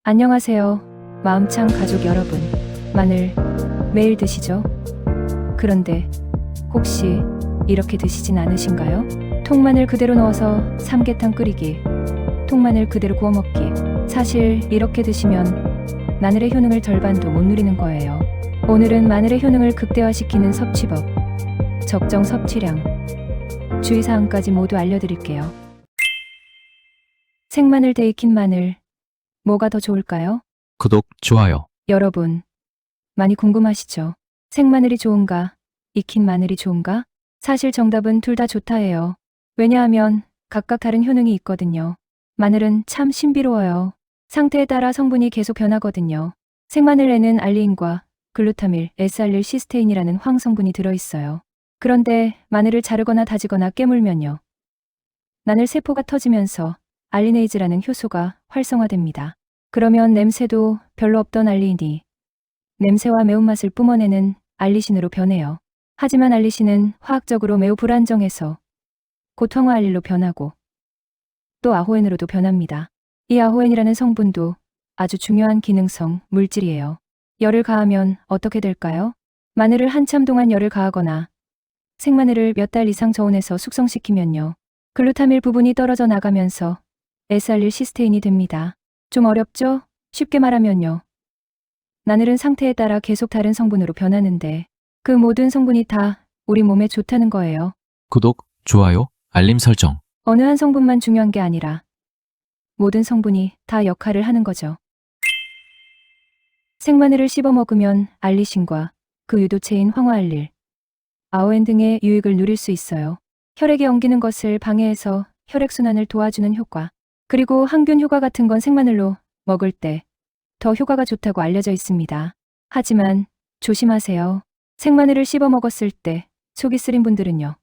안녕하세요. 마음창 가족 여러분. 마늘 매일 드시죠? 그런데 혹시 이렇게 드시진 않으신가요? 통마늘 그대로 넣어서 삼계탕 끓이기, 통마늘 그대로 구워 먹기. 사실 이렇게 드시면 마늘의 효능을 절반도 못 누리는 거예요. 오늘은 마늘의 효능을 극대화시키는 섭취법, 적정 섭취량, 주의사항까지 모두 알려드릴게요. 생마늘 대 익힌 마늘, 뭐가 더 좋을까요? 구독, 좋아요. 여러분, 많이 궁금하시죠? 생마늘이 좋은가? 익힌 마늘이 좋은가? 사실 정답은 둘 다 좋다예요. 왜냐하면 각각 다른 효능이 있거든요. 마늘은 참 신비로워요. 상태에 따라 성분이 계속 변하거든요. 생마늘에는 알리인과 글루타밀, S알릴시스테인이라는 황성분이 들어있어요. 그런데 마늘을 자르거나 다지거나 깨물면요, 마늘 세포가 터지면서 알리네이즈라는 효소가 활성화됩니다. 그러면 냄새도 별로 없던 알리인이 냄새와 매운맛을 뿜어내는 알리신으로 변해요. 하지만 알리신은 화학적으로 매우 불안정해서 곧 황화알릴로 변하고 또 아호엔으로도 변합니다. 이 아호엔이라는 성분도 아주 중요한 기능성 물질이에요. 열을 가하면 어떻게 될까요? 마늘을 한참 동안 열을 가하거나 생마늘을 몇 달 이상 저온에서 숙성시키면요, 글루타밀 부분이 떨어져 나가면서 S알릴시스테인이 됩니다. 좀 어렵죠? 쉽게 말하면요, 마늘은 상태에 따라 계속 다른 성분으로 변하는데 그 모든 성분이 다 우리 몸에 좋다는 거예요. 구독, 좋아요, 알림 설정. 어느 한 성분만 중요한 게 아니라 모든 성분이 다 역할을 하는 거죠. 생마늘을 씹어 먹으면 알리신과 그 유도체인 황화알릴, 아오엔 등의 유익을 누릴 수 있어요. 혈액이 엉기는 것을 방해해서 혈액순환을 도와주는 효과, 그리고 항균 효과 같은 건 생마늘로 먹을 때 더 효과가 좋다고 알려져 있습니다. 하지만 조심하세요. 생마늘을 씹어 먹었을 때 속이 쓰린 분들은요,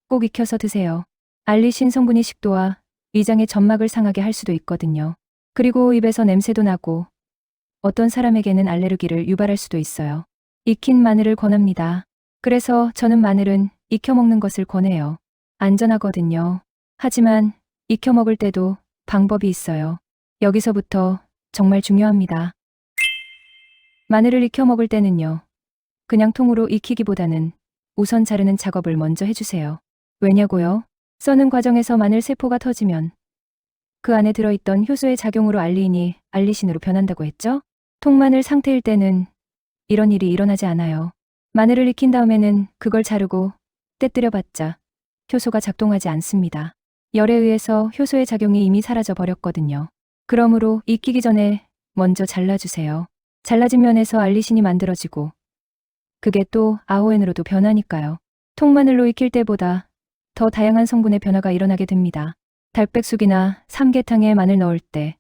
꼭 익혀서 드세요. 알리신 성분이 식도와 위장의 점막을 상하게 할 수도 있거든요. 그리고 입에서 냄새도 나고 어떤 사람에게는 알레르기를 유발할 수도 있어요. 익힌 마늘을 권합니다. 그래서 저는 마늘은 익혀 먹는 것을 권해요. 안전하거든요. 하지만 익혀 먹을 때도 방법이 있어요. 여기서부터 정말 중요합니다. 마늘을 익혀 먹을 때는요, 그냥 통으로 익히기보다는 우선 자르는 작업을 먼저 해주세요. 왜냐고요? 써는 과정에서 마늘 세포가 터지면 그 안에 들어있던 효소의 작용으로 알리인이 알리신으로 변한다고 했죠? 통마늘 상태일 때는 이런 일이 일어나지 않아요. 마늘을 익힌 다음에는 그걸 자르고 떼뜨려봤자 효소가 작동하지 않습니다. 열에 의해서 효소의 작용이 이미 사라져 버렸거든요. 그러므로 익히기 전에 먼저 잘라주세요. 잘라진 면에서 알리신이 만들어지고 그게 또 아호엔으로도 변하니까요. 통마늘로 익힐 때보다 더 다양한 성분의 변화가 일어나게 됩니다. 닭백숙이나 삼계탕에 마늘 넣을 때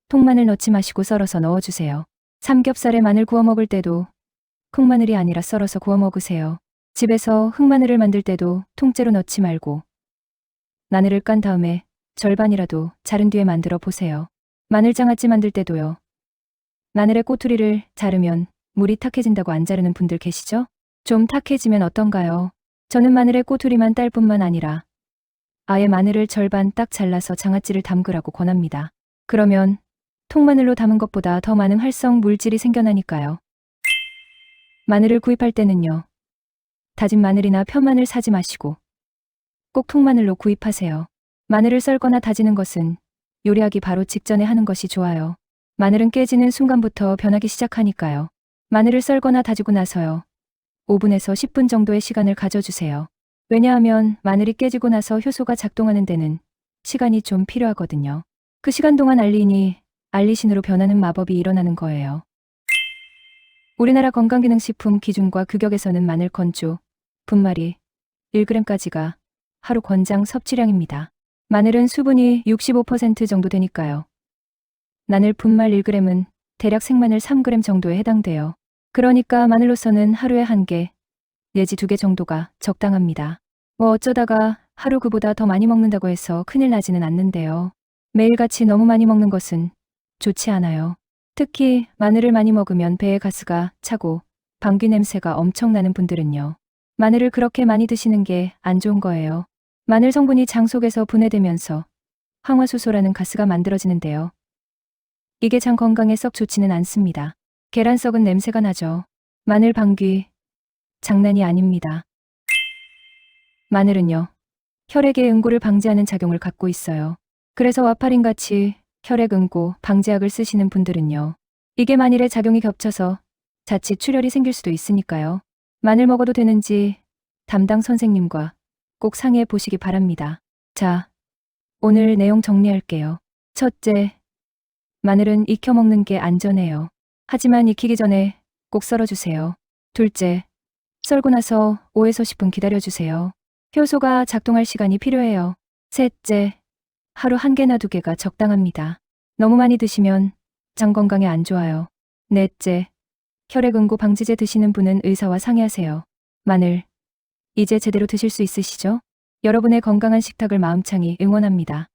통마늘 넣지 마시고 썰어서 넣어주세요. 삼겹살에 마늘 구워 먹을 때도 콩마늘이 아니라 썰어서 구워 먹으세요. 집에서 흑마늘을 만들 때도 통째로 넣지 말고 마늘을 깐 다음에 절반이라도 자른 뒤에 만들어 보세요. 마늘장아찌 만들 때도요, 마늘의 꼬투리를 자르면 물이 탁해진다고 안 자르는 분들 계시죠? 좀 탁해지면 어떤가요? 저는 마늘의 꼬투리만 딸 뿐만 아니라 아예 마늘을 절반 딱 잘라서 장아찌를 담그라고 권합니다. 그러면 통마늘로 담은 것보다 더 많은 활성 물질이 생겨나니까요. 마늘을 구입할 때는요, 다진 마늘이나 편마늘 사지 마시고 꼭 통마늘로 구입하세요. 마늘을 썰거나 다지는 것은 요리하기 바로 직전에 하는 것이 좋아요. 마늘은 깨지는 순간부터 변하기 시작하니까요. 마늘을 썰거나 다지고 나서요, 5분에서 10분 정도의 시간을 가져주세요. 왜냐하면 마늘이 깨지고 나서 효소가 작동하는 데는 시간이 좀 필요하거든요. 그 시간 동안 알리인이 알리신으로 변하는 마법이 일어나는 거예요. 우리나라 건강기능식품 기준과 규격에서는 마늘 건조 분말이 1g까지가 하루 권장 섭취량입니다. 마늘은 수분이 65% 정도 되니까요. 마늘 분말 1g은 대략 생마늘 3g 정도에 해당돼요. 그러니까 마늘로서는 하루에 1개 내지 2개 정도가 적당합니다. 뭐 어쩌다가 하루 그보다 더 많이 먹는다고 해서 큰일 나지는 않는데요. 매일같이 너무 많이 먹는 것은 좋지 않아요. 특히 마늘을 많이 먹으면 배에 가스가 차고 방귀 냄새가 엄청 나는 분들은요, 마늘을 그렇게 많이 드시는 게 안 좋은 거예요. 마늘 성분이 장 속에서 분해되면서 황화수소라는 가스가 만들어지는데요, 이게 장 건강에 썩 좋지는 않습니다. 계란 썩은 냄새가 나죠. 마늘 방귀. 장난이 아닙니다. 마늘은요, 혈액의 응고를 방지하는 작용을 갖고 있어요. 그래서 와파린같이 혈액 응고 방지약을 쓰시는 분들은요, 이게 만일에 작용이 겹쳐서 자칫 출혈이 생길 수도 있으니까요. 마늘 먹어도 되는지 담당 선생님과 꼭 상의해 보시기 바랍니다. 자, 오늘 내용 정리할게요. 첫째, 마늘은 익혀 먹는 게 안전해요. 하지만 익히기 전에 꼭 썰어주세요. 둘째, 썰고 나서 5에서 10분 기다려주세요. 효소가 작동할 시간이 필요해요. 셋째, 하루 1개나 2개가 적당합니다. 너무 많이 드시면 장 건강에 안 좋아요. 넷째, 혈액 응고 방지제 드시는 분은 의사와 상의하세요. 마늘, 이제 제대로 드실 수 있으시죠? 여러분의 건강한 식탁을 마음창이 응원합니다.